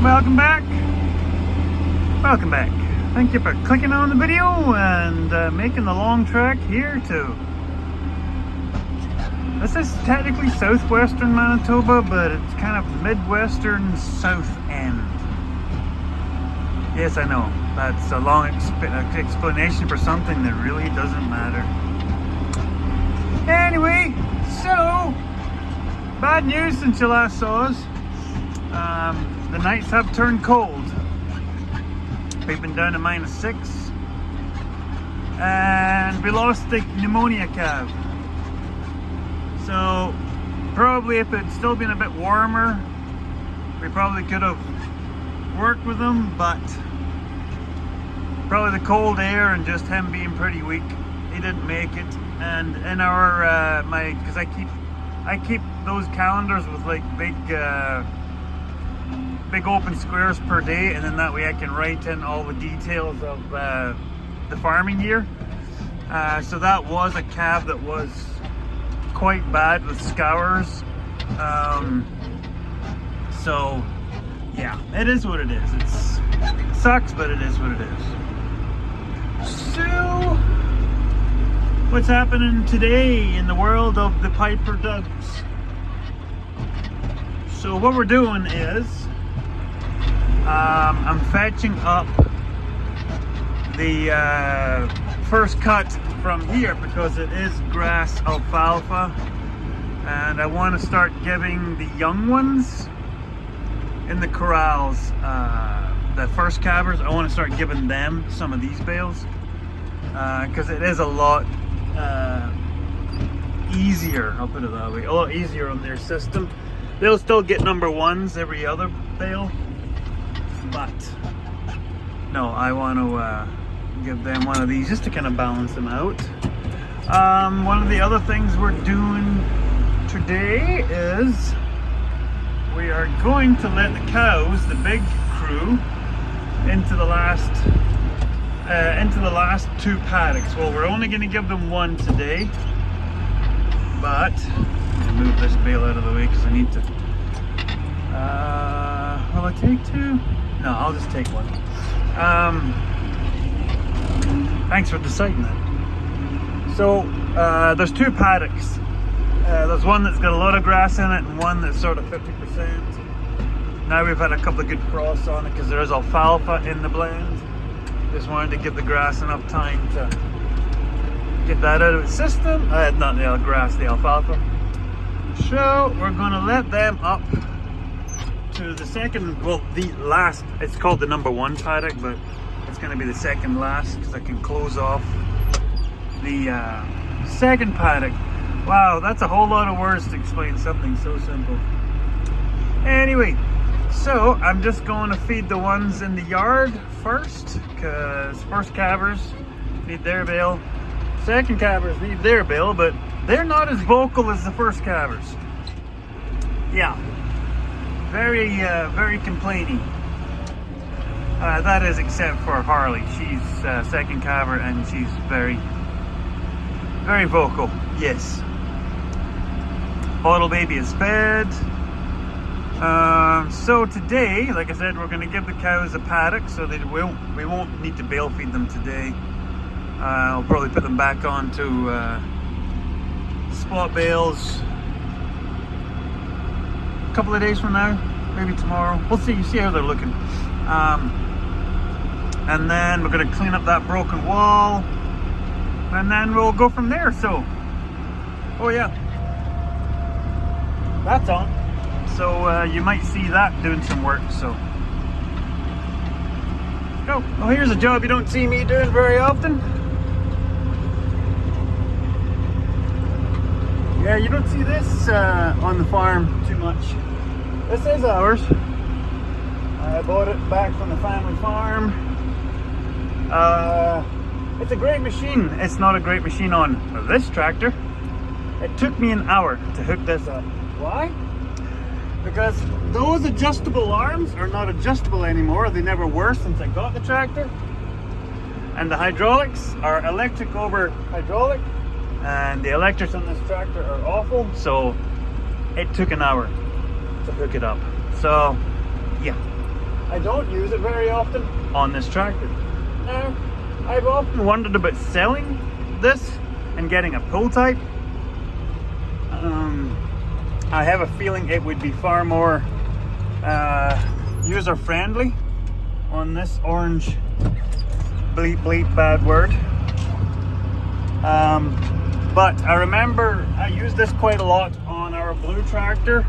Welcome back. Welcome back. Thank you for clicking on the video and making the long trek here to... This is technically southwestern Manitoba, but it's kind of midwestern south end. Yes, I know. That's a long explanation for something that really doesn't matter. Anyway, so bad news since you last saw us. The nights have turned cold. We've been down to -6, and we lost the pneumonia calf. So probably if it'd still been a bit warmer, we probably could have worked with him, but probably the cold air and just him being pretty weak, he didn't make it. And in our because I keep those calendars with like big open squares per day, and then that way I can write in all the details of the farming year. So that was a calf that was quite bad with scours. So yeah, it is what it is. It sucks, but it is what it is. So what's happening today in the world of the Piper ducks? So what we're doing is I'm fetching up the first cut from here because it is grass alfalfa, and I want to start giving the young ones in the corrals, the first calvers, I want to start giving them some of these bales because it is a lot easier, I'll put it that way, a lot easier on their system. They'll still get number ones every other bale, but no, I want to give them one of these just to kind of balance them out. One of the other things we're doing today is we are going to let the cows, the big crew, into the last 2 paddocks. Well, we're only going to give them one today, but I'll move this bale out of the way because I need to. Will I take 2? No, I'll just take 1. Thanks for deciding that. So there's 2 paddocks. There's one that's got a lot of grass in it and one that's sort of 50%. Now we've had a couple of good frosts on it because there is alfalfa in the blend. Just wanted to give the grass enough time to get that out of its system. Not the grass, the alfalfa. So we're going to let them up to the second, well, the last, it's called the number 1 paddock, but it's going to be the second last because I can close off the second paddock. Wow, that's a whole lot of words to explain something so simple. Anyway, so I'm just going to feed the ones in the yard first, because first calvers need their bale, second calvers need their bale, but they're not as vocal as the first calvers. Yeah, very complaining. That is except for Harley. She's second calver and she's very vocal. Yes. Bottle baby is fed. So today, like I said, we're going to give the cows a paddock, so we won't need to bale feed them today. I'll probably put them back onto spot bales a couple of days from now, maybe tomorrow. We'll see how they're looking. And then we're going to clean up that broken wall, and then we'll go from there. So, oh yeah, that's on. So you might see that doing some work. So, go. Well, here's a job you don't see me doing very often. Yeah, you don't see this on the farm too much. This is ours. I bought it back from the family farm. It's a great machine. It's not a great machine on this tractor. It took me an hour to hook this up. Why? Because those adjustable arms are not adjustable anymore. They never were since I got the tractor. And the hydraulics are electric over hydraulic. And the electrics on this tractor are awful. So it took an hour to hook it up. So yeah. I don't use it very often on this tractor. Now, I've often wondered about selling this and getting a pull type. I have a feeling it would be far more user friendly on this orange bleep bleep bad word. But I remember I used this quite a lot on our blue tractor.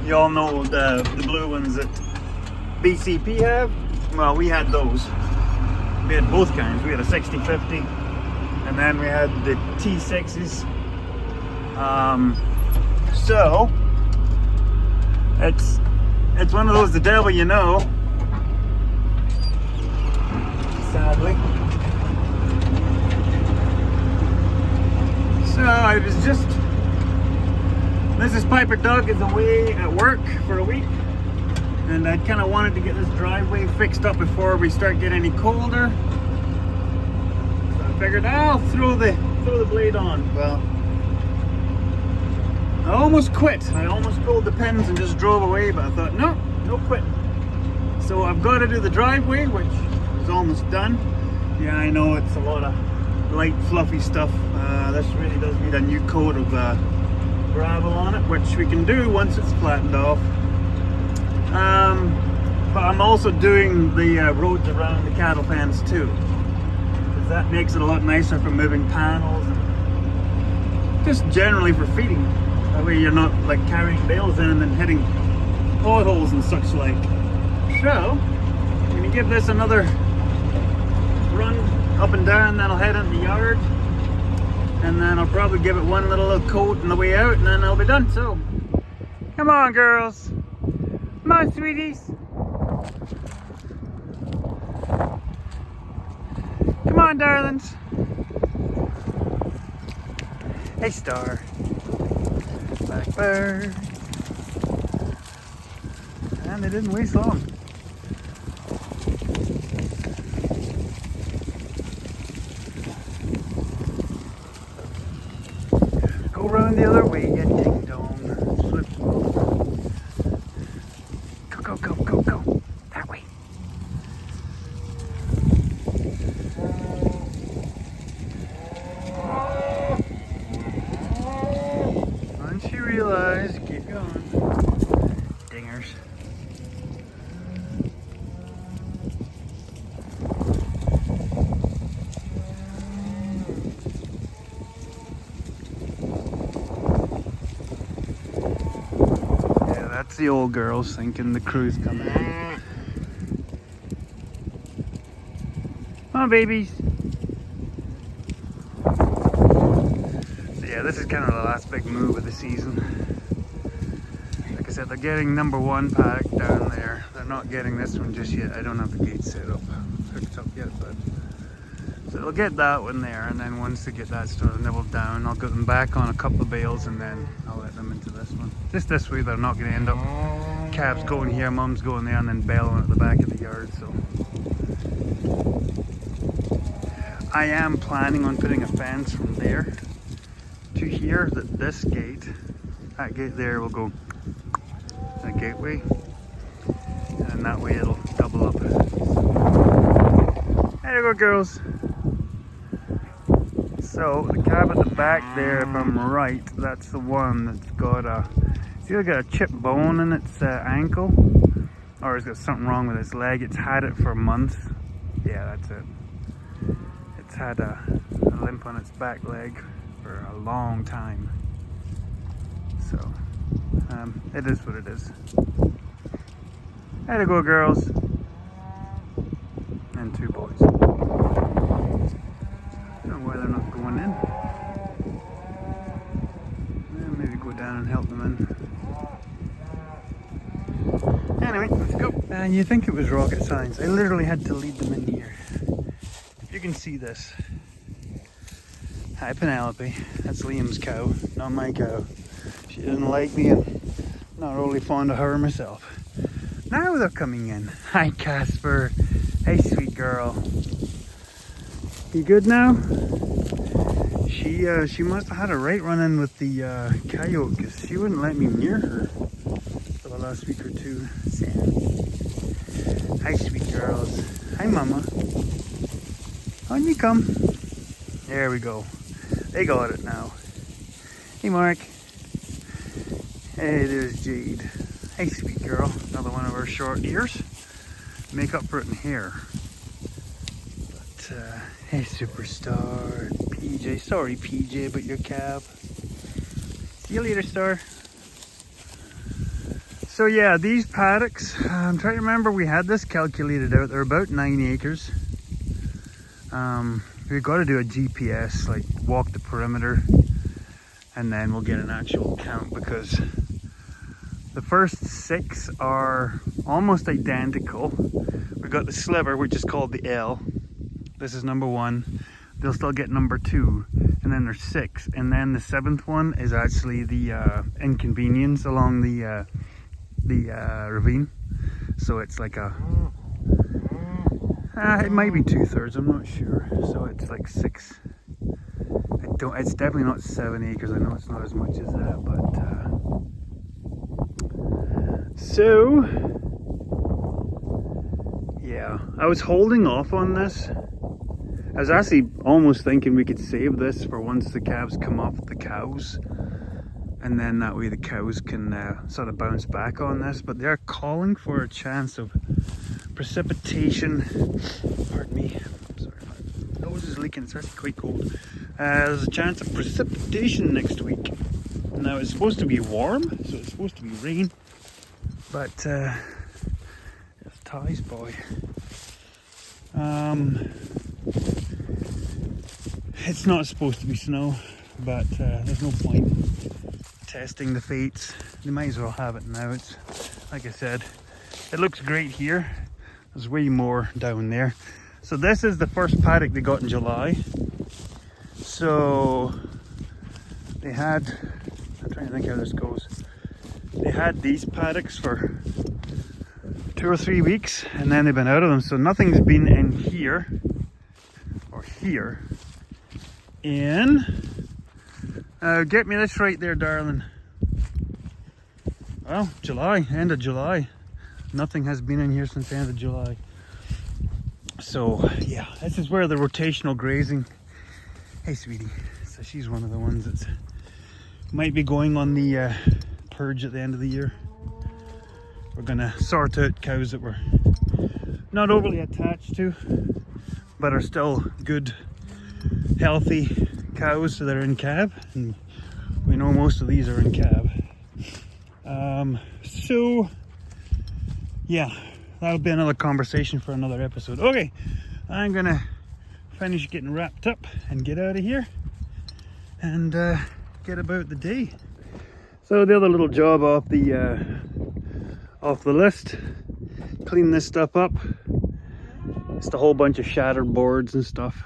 You all know the blue ones that BCP have. Well, we had those. We had both kinds. We had a 60/50, and then we had the T6s. So it's one of those, the devil you know. Sadly. So I was just, Mrs. Piper Doug is away at work for a week, and I kind of wanted to get this driveway fixed up before we start getting any colder. So I figured I'll throw the blade on. Well, I almost quit. I almost pulled the pins and just drove away, but I thought, no quit. So I've got to do the driveway, which is almost done. Yeah, I know it's a lot of light fluffy stuff. This really does need a new coat of gravel on it, which we can do once it's flattened off. But I'm also doing the roads around the cattle pens too, because that makes it a lot nicer for moving panels and just generally for feeding. That way you're not like carrying bales in and then hitting potholes and such like. So I'm gonna give this another run up and down, then I'll head into the yard, and then I'll probably give it one little coat on the way out, and then I'll be done. So come on, girls. Come on, sweeties. Come on, darlings. Hey, Star. Blackbird. And they didn't waste long. Go round the other way, you ding dong. Swift move. Go. That way. Once you realize, keep going. Dingers. Yeah, that's the old girls thinking the crew's coming in. Come on, babies. So yeah, this is kind of the last big move of the season. Like I said, they're getting number one paddock down there. They're not getting this one just yet. I don't have the gate set up, hooked up yet, but so they'll get that one there, and then once they get that sort of nibbled down, I'll get them back on a couple of bales, and then I'll let them into this one. Just this way, they're not going to end up calves going here, mums going there, and then bailing at the back of the yard. So I am planning on putting a fence from there to here, that this gate, that gate there will go a gateway, and that way it'll double up. There you go, girls. So the cab at the back there, if I'm right, that's the one that's got it's either got a chipped bone in its ankle, or it's got something wrong with its leg. It's had it for months. Yeah, that's it. It's had a limp on its back leg for a long time. So it is what it is. There you go, girls. And two boys. I don't know why they're not going in. Maybe go down and help them in. Anyway, let's go. And you think it was rocket science. I literally had to lead them in here. You can see this. Hi, Penelope. That's Liam's cow, not my cow. She doesn't like me, and not really fond of her myself. Now they're coming in. Hi, Casper. Hey, sweet girl. You good now? She must have had a right run in with the coyote, because she wouldn't let me near her. for the last week or two. Sammy. Hi, sweet girls. Hi, mama. On you come. There we go. They got it now. Hey, Mark. Hey, there's Jade. Hey, sweet girl. Another one of our short ears. Make up for it in hair. But, hey, superstar. PJ. Sorry, PJ, but your cab. See you later, star. So yeah, these paddocks, I'm trying to remember, we had this calculated out. They're about 9 acres. We've got to do a GPS, like walk the perimeter, and then we'll get an actual count, because the first 6 are almost identical. We've got the sliver, which is called the L. This is number 1. They'll still get number 2, and then there's 6, and then the 7th one is actually the inconvenience along the ravine. So it's like a it might be 2/3, I'm not sure. So it's like 6. It's definitely not 7 acres. I know it's not as much as that, but so yeah, I was holding off on this. I was actually almost thinking we could save this for once the calves come off the cows, and then that way the cows can sort of bounce back on this. But they're calling for a chance of precipitation. Pardon me, I'm sorry, my nose is leaking. It's actually quite cold. There's a chance of precipitation next week. Now it's supposed to be warm, so it's supposed to be rain, but it's Ty's boy. It's not supposed to be snow, but there's no point testing the fates. They might as well have it now. It's, like I said, it looks great here. There's way more down there. So this is the first paddock they got in July. So they had, I'm trying to think how this goes. They had these paddocks for 2 or 3 weeks, and then they've been out of them. So nothing's been in here or here in, get me this right there, darling. Well, July, end of July. Nothing has been in here since the end of July. So yeah, this is where the rotational grazing. Hey, sweetie. So she's one of the ones that might be going on the purge at the end of the year. We're gonna sort out cows that we're not overly attached to, but are still good, healthy cows that are in cab, and we know most of these are in cab. So yeah, that'll be another conversation for another episode. Okay, I'm gonna finish getting wrapped up and get out of here and get about the day. So the other little job off the list, clean this stuff up. Just a whole bunch of shattered boards and stuff.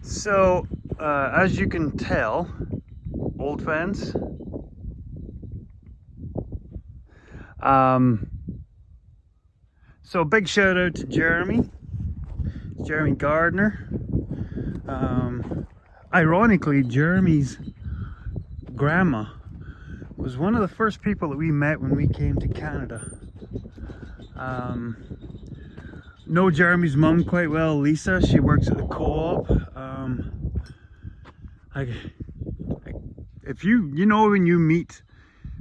So as you can tell, old fence. So big shout out to Jeremy Gardner. Ironically, Jeremy's grandma was one of the first people that we met when we came to Canada. Know Jeremy's mum quite well, Lisa. She works at the co-op. If you know when you meet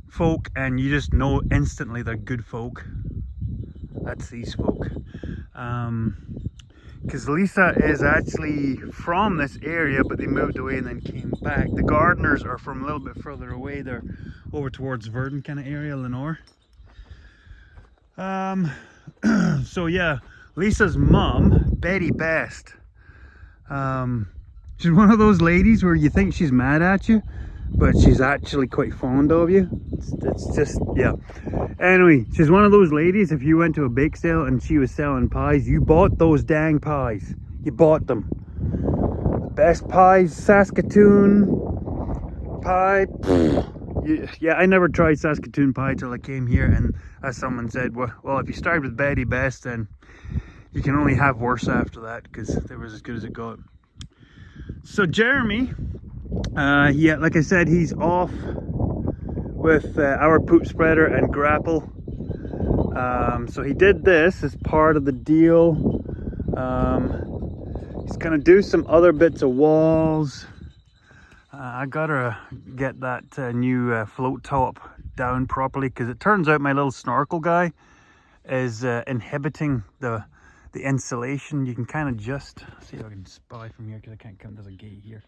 folk and you just know instantly they're good folk, that's these folk. Because Lisa is actually from this area, but they moved away and then came back. The Gardners are from a little bit further away. They're over towards Verdun kind of area, Lenore. So yeah, Lisa's mom, Betty Best. She's one of those ladies where you think she's mad at you, but she's actually quite fond of you. It's just, yeah. Anyway, she's one of those ladies, if you went to a bake sale and she was selling pies, you bought those dang pies. You bought them. The best pies, Saskatoon pie. Yeah, I never tried Saskatoon pie till I came here, and as someone said, well, if you start with Betty Best, then you can only have worse after that, because they were as good as it got. So Jeremy, yeah, like I said, he's off with our poop spreader and grapple. So he did this as part of the deal. He's gonna do some other bits of walls. I gotta get that new float top down properly, because it turns out my little snorkel guy is inhibiting the insulation. You can kind of just see if I can spy from here, because I can't come. There's a gate here.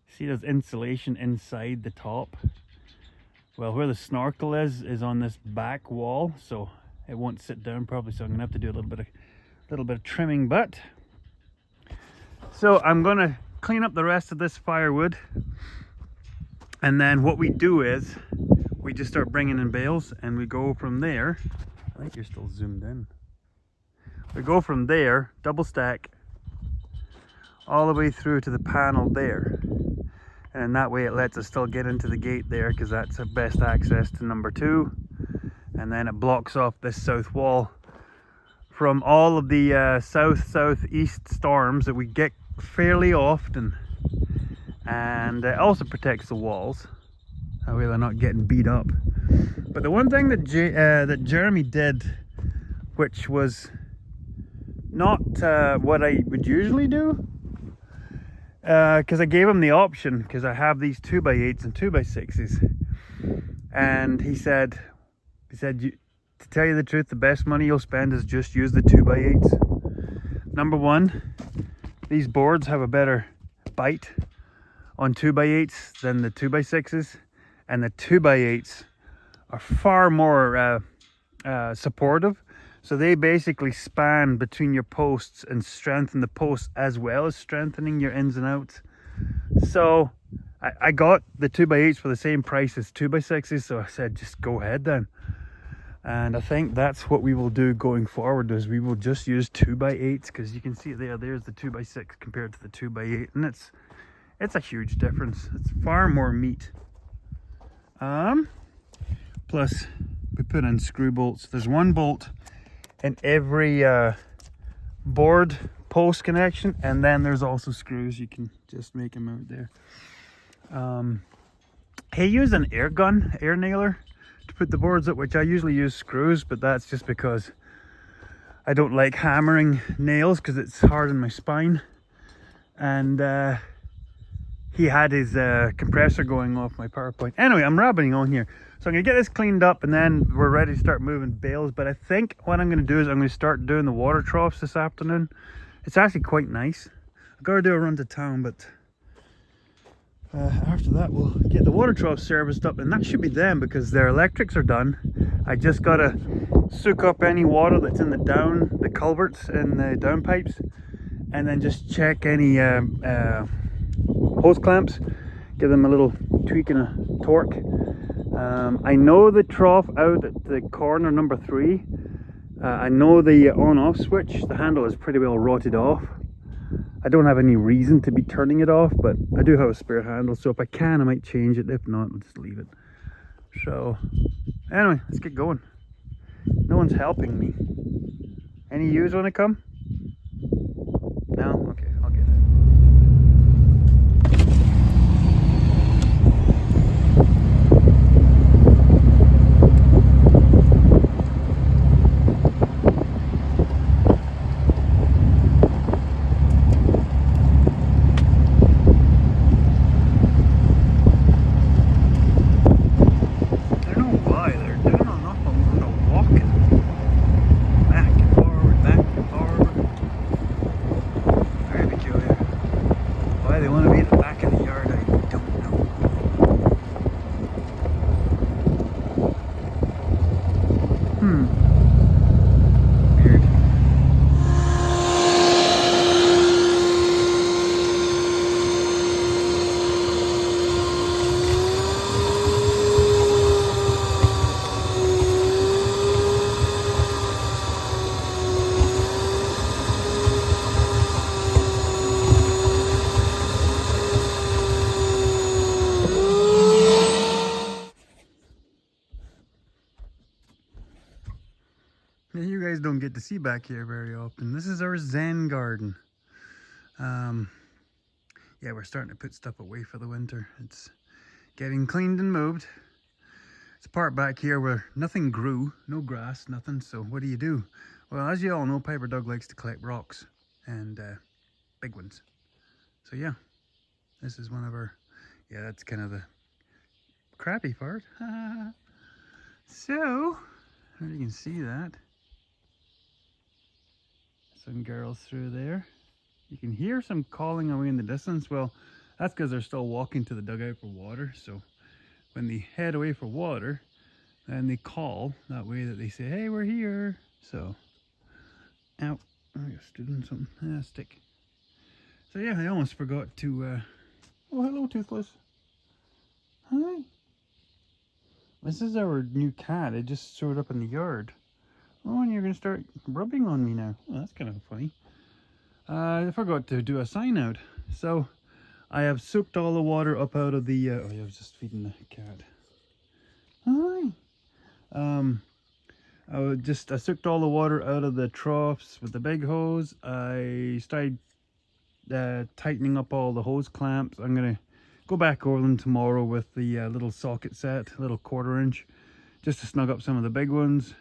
See, there's insulation inside the top. Well, where the snorkel is on this back wall, so it won't sit down properly. So I'm gonna have to do a little bit of trimming. But so I'm gonna clean up the rest of this firewood, and then what we do is we just start bringing in bales, and we go from there. I think you're still zoomed in. We go from there, double stack, all the way through to the panel there. And in that way it lets us still get into the gate there, because that's the best access to number 2. And then it blocks off this south wall from all of the southeast storms that we get fairly often. And it also protects the walls, that way they're not getting beat up. But the one thing that Jeremy did, which was not what I would usually do, because I gave him the option, because I have these 2x8s and 2x6s, and he said to tell you the truth, the best money you'll spend is just use the 2x8s. Number one, these boards have a better bite on 2x8s than the 2x6s, and the 2x8s are far more supportive. So they basically span between your posts and strengthen the posts, as well as strengthening your ins and outs. So I got the 2x8s for the same price as 2x6s, so I said just go ahead then. And I think that's what we will do going forward, is we will just use 2x8s, because you can see there's the 2x6 compared to the 2x8, and it's a huge difference. It's far more meat. Plus we put in screw bolts. There's one bolt in every board post connection, and then there's also screws. You can just make them out there. He used an air nailer to put the boards up, which I usually use screws, but that's just because I don't like hammering nails, because it's hard on my spine. And he had his compressor going off my PowerPoint. Anyway, I'm rabbiting on here. So I'm gonna get this cleaned up, and then we're ready to start moving bales. But I think what I'm gonna do is I'm gonna start doing the water troughs this afternoon. It's actually quite nice. I've got to do a run to town, but after that we'll get the water troughs serviced up, and that should be them, because their electrics are done. I just gotta soak up any water that's in the culverts and the downpipes, and then just check any hose clamps, give them a little tweak and a torque. I know the trough out at the corner number 3, I know the on-off switch, the handle is pretty well rotted off. I don't have any reason to be turning it off, but I do have a spare handle, so if I can I might change it. If not, I'll just leave it. So anyway, let's get going. No one's helping me. Any use when I come? No? Okay, I'll get it. You guys don't get to see back here very often. This is our Zen garden. Yeah, we're starting to put stuff away for the winter. It's getting cleaned and moved. part back here where nothing grew, no grass, nothing. So what do? Well, as you all know, Piper Dog likes to collect rocks and big ones. So yeah, this is one of our, yeah, that's kind of the crappy part. So, as you can see that, some girls through there. You can hear some calling away in the distance. Well, that's because they're still walking to the dugout for water. So when they head away for water, then they call that way that they say, hey, we're here. So, ow, I just stood on something. Ah, stick. So yeah, I almost forgot to, oh, hello, Toothless. Hi. This is our new cat. It just showed up in the yard. Oh, and you're going to start rubbing on me now. Oh, that's kind of funny. I forgot to do a sign out. So I have soaked all the water up out of the, oh, I was just feeding the cat. Hi. I soaked all the water out of the troughs with the big hose. I started tightening up all the hose clamps. I'm going to go back over them tomorrow with the little socket set, little 1/4 inch, just to snug up some of the big ones.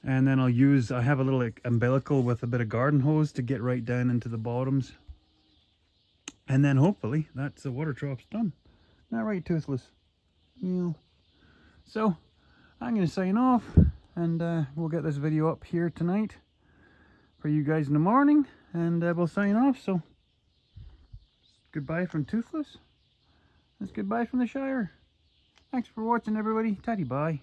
And then I have a little umbilical with a bit of garden hose to get right down into the bottoms. And then hopefully that's the water trough's done. Not right, Toothless? Yeah. So I'm going to sign off, and we'll get this video up here tonight for you guys in the morning, and we'll sign off. So goodbye from Toothless. That's goodbye from the Shire. Thanks for watching, everybody. Tatty bye.